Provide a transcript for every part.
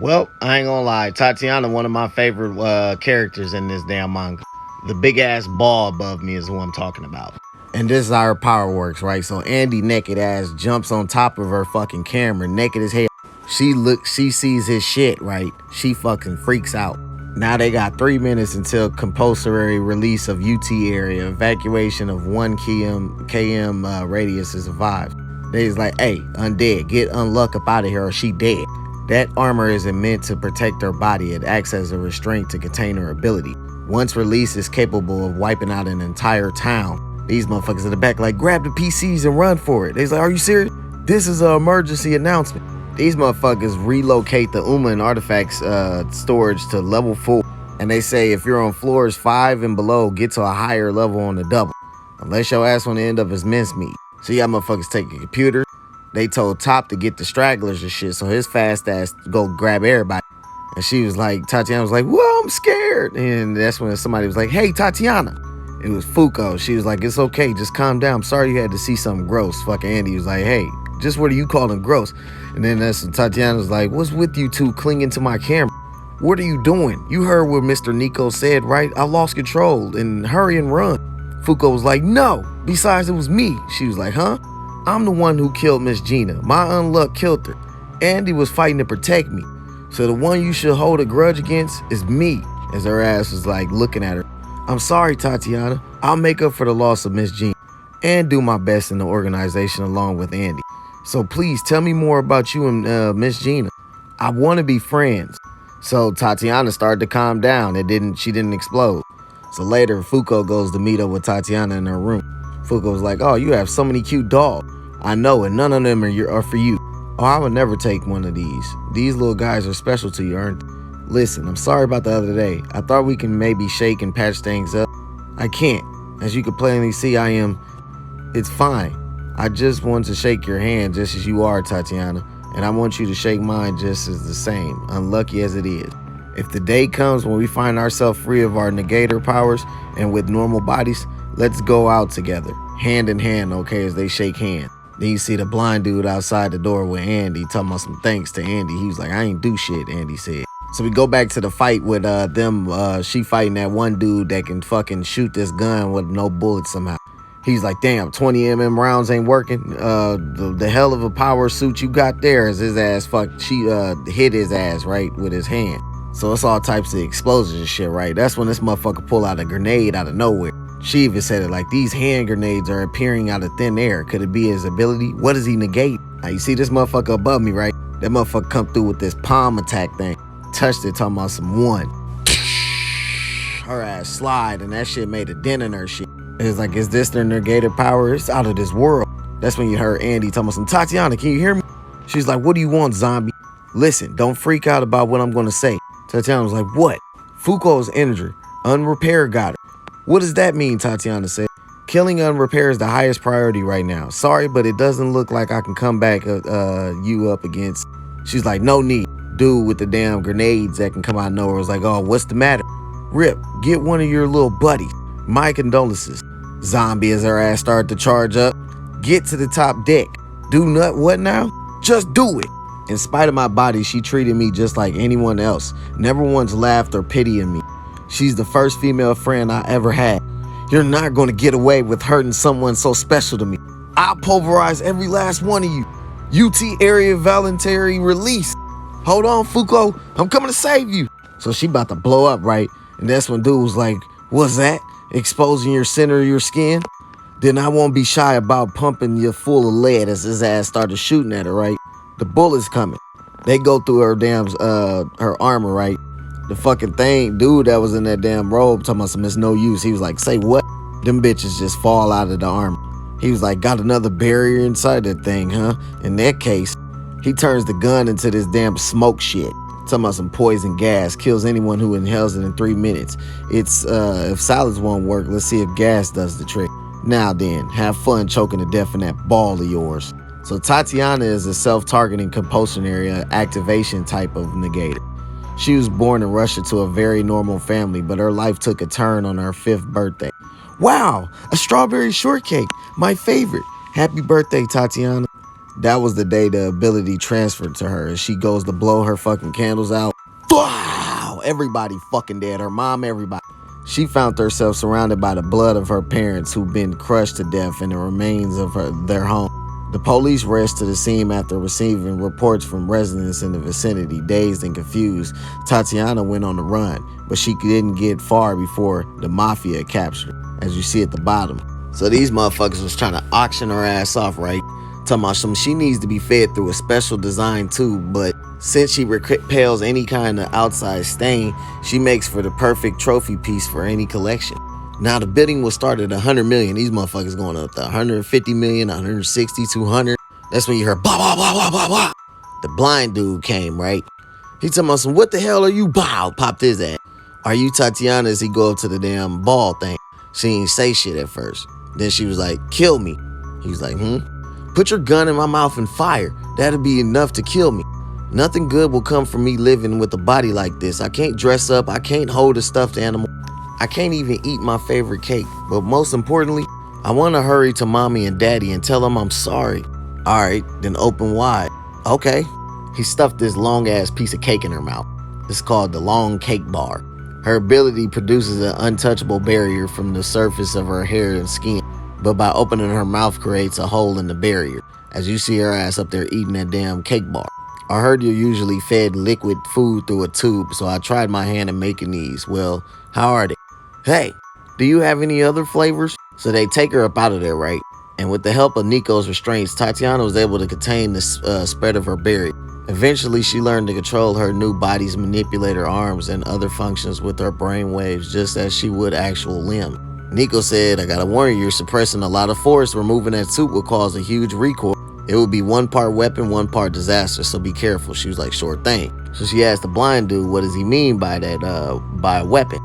Well, I ain't gonna lie. Tatiana, one of my favorite characters in this damn manga. The big ass ball above me is who I'm talking about. And this is how her power works, right? So Andy naked ass jumps on top of her fucking camera, naked as hell. She sees his shit, right? She fucking freaks out. Now they got 3 minutes until compulsory release of UT area. Evacuation of 1 km radius is survived. They's like, hey, Undead, get Unluck up out of here or she dead. That armor isn't meant to protect her body. It acts as a restraint to contain her ability. Once released, it's capable of wiping out an entire town. These motherfuckers in the back like, grab the PCs and run for it. They's like, are you serious? This is an emergency announcement. These motherfuckers relocate the Uma and artifacts storage to level 4. And they say if you're on floors 5 and below, get to a higher level on the double. Unless your ass want to end up as mincemeat. So y'all motherfuckers take your computer. They told Top to get the stragglers and shit, so his fast ass go grab everybody. And she was like, Tatiana was like, whoa, I'm scared. And that's when somebody was like, hey, Tatiana. It was Fuko. She was like, it's okay, just calm down. I'm sorry you had to see something gross. Fucking Andy was like, hey, just what are you calling gross? And then that's when Tatiana was like, what's with you two clinging to my camera? What are you doing? You heard what Mr. Nico said, right? I lost control and hurry and run. Fuko was like, no, besides it was me. She was like, huh? I'm the one who killed Miss Gina. My Unluck killed her. Andy was fighting to protect me. So the one you should hold a grudge against is me. As her ass was like looking at her. I'm sorry, Tatiana. I'll make up for the loss of Miss Gina and do my best in the organization along with Andy. So please tell me more about you and Miss Gina. I want to be friends. So Tatiana started to calm down. She didn't explode. So later, Fuko goes to meet up with Tatiana in her room. Fuko was like, oh, you have so many cute dogs. I know, and none of them are for you. Oh, I would never take one of these. These little guys are special to you, aren't they? Listen, I'm sorry about the other day. I thought we can maybe shake and patch things up. I can't. As you can plainly see, it's fine. I just want to shake your hand just as you are, Tatiana. And I want you to shake mine just as the same, unlucky as it is. If the day comes when we find ourselves free of our negator powers and with normal bodies, let's go out together, hand in hand, okay, as they shake hands. Then you see the blind dude outside the door with Andy talking about some thanks to Andy. He was like, I ain't do shit, Andy said. So we go back to the fight with she fighting that one dude that can fucking shoot this gun with no bullets somehow. He's like, damn, 20mm rounds ain't working. The hell of a power suit you got there is his ass she hit his ass, right, with his hand. So it's all types of explosions and shit, right? That's when this motherfucker pull out a grenade out of nowhere. She even said it like, these hand grenades are appearing out of thin air. Could it be his ability? What does he negate? Now you see this motherfucker above me, right? That motherfucker come through with this palm attack thing. Touched it, talking about some one. Her ass slide, and that shit made a dent in her shit. It's like, is this their negator power? It's out of this world. That's when you heard Andy talking about some, Tatiana, can you hear me? She's like, what do you want, zombie? Listen, don't freak out about what I'm gonna say. Tatiana was like, what? Fuko's injured. Unrepair got her. What does that mean, Tatiana said. Killing Unrepair is the highest priority right now. Sorry, but it doesn't look like I can come back you up against. She's like, no need. Dude with the damn grenades that can come out of nowhere was like, oh, what's the matter? Rip, get one of your little buddies. My condolences. Zombie as her ass started to charge up. Get to the top deck. Do what now? Just do it. In spite of my body, she treated me just like anyone else. Never once laughed or pitied me. She's the first female friend I ever had. You're not going to get away with hurting someone so special to me. I'll pulverize every last one of you. UT area voluntary release. Hold on, Fuko. I'm coming to save you. So she about to blow up, right? And that's when dude was like, what's that? Exposing your center of your skin? Then I won't be shy about pumping you full of lead as his ass started shooting at her, right? The bullet's coming. They go through her damn, her armor, right? The fucking dude that was in that damn robe talking about some, it's no use. He was like, say what? Them bitches just fall out of the armor. He was like, got another barrier inside that thing, huh? In that case, he turns the gun into this damn smoke shit. Talking about some poison gas. Kills anyone who inhales it in 3 minutes. It's, if solids won't work, let's see if gas does the trick. Now then, have fun choking to death in that ball of yours. So Tatiana is a self-targeting compulsionary activation type of negator. She was born in Russia to a very normal family, but her life took a turn on her 5th birthday. Wow, a strawberry shortcake, my favorite. Happy birthday, Tatiana. That was the day the ability transferred to her, and she goes to blow her fucking candles out. Wow! Everybody fucking dead. Her mom, everybody. She found herself surrounded by the blood of her parents who'd been crushed to death and the remains of their home. The police rushed to the scene after receiving reports from residents in the vicinity. Dazed and confused, Tatiana went on the run, but she didn't get far before the mafia captured her, as you see at the bottom. So these motherfuckers was trying to auction her ass off, right? Talking about some, she needs to be fed through a special design tube, but since she repels any kind of outside stain, she makes for the perfect trophy piece for any collection. Now the bidding was started at 100 million. These motherfuckers going up to 150 million, 160, 200. That's when you heard blah, blah, blah, blah, blah, blah. The blind dude came, right? He talking about some, what the hell are you? Bow, popped his ass. Are you Tatiana? As he go up to the damn ball thing. She didn't say shit at first. Then she was like, kill me. He was like, Put your gun in my mouth and fire. That'll be enough to kill me. Nothing good will come from me living with a body like this. I can't dress up. I can't hold a stuffed animal. I can't even eat my favorite cake. But most importantly, I want to hurry to mommy and daddy and tell them I'm sorry. All right, then open wide. Okay. He stuffed this long ass piece of cake in her mouth. It's called the long cake bar. Her ability produces an untouchable barrier from the surface of her hair and skin, but by opening her mouth creates a hole in the barrier, as you see her ass up there eating that damn cake bar. I heard you're usually fed liquid food through a tube, so I tried my hand at making these. Well, how are they? Hey, do you have any other flavors? So they take her up out of there, right? And with the help of Nico's restraints, Tatiana was able to contain the spread of her barrier. Eventually, she learned to control her new body's manipulate her arms and other functions with her brain waves, just as she would actual limb. Nico said, I gotta warn you, you're suppressing a lot of force. Removing that suit will cause a huge recoil. It would be one part weapon, one part disaster, so be careful. She was like, sure thing. So she asked the blind dude, what does he mean by that, by a weapon?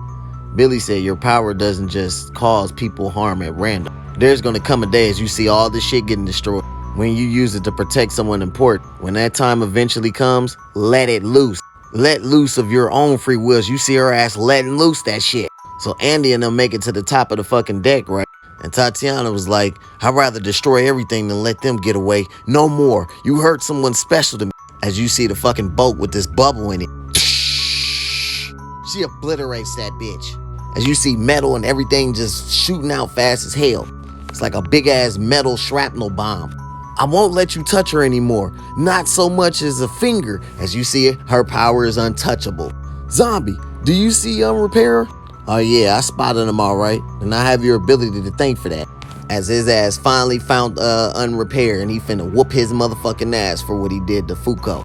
Billy said, your power doesn't just cause people harm at random. There's gonna come a day as you see all this shit getting destroyed, when you use it to protect someone important. When that time eventually comes, let it loose. Let loose of your own free wills. You see her ass letting loose that shit. So Andy and them make it to the top of the fucking deck, right? And Tatiana was like, I'd rather destroy everything than let them get away. No more. You hurt someone special to me. As you see the fucking boat with this bubble in it. She obliterates that bitch. As you see metal and everything just shooting out fast as hell. It's like a big ass metal shrapnel bomb. I won't let you touch her anymore. Not so much as a finger. As you see it, her power is untouchable. Zombie, do you see Unrepair? Oh yeah, I spotted him all right. And I have your ability to thank for that. As his ass finally found Unrepair, and he finna whoop his motherfucking ass for what he did to Foucault.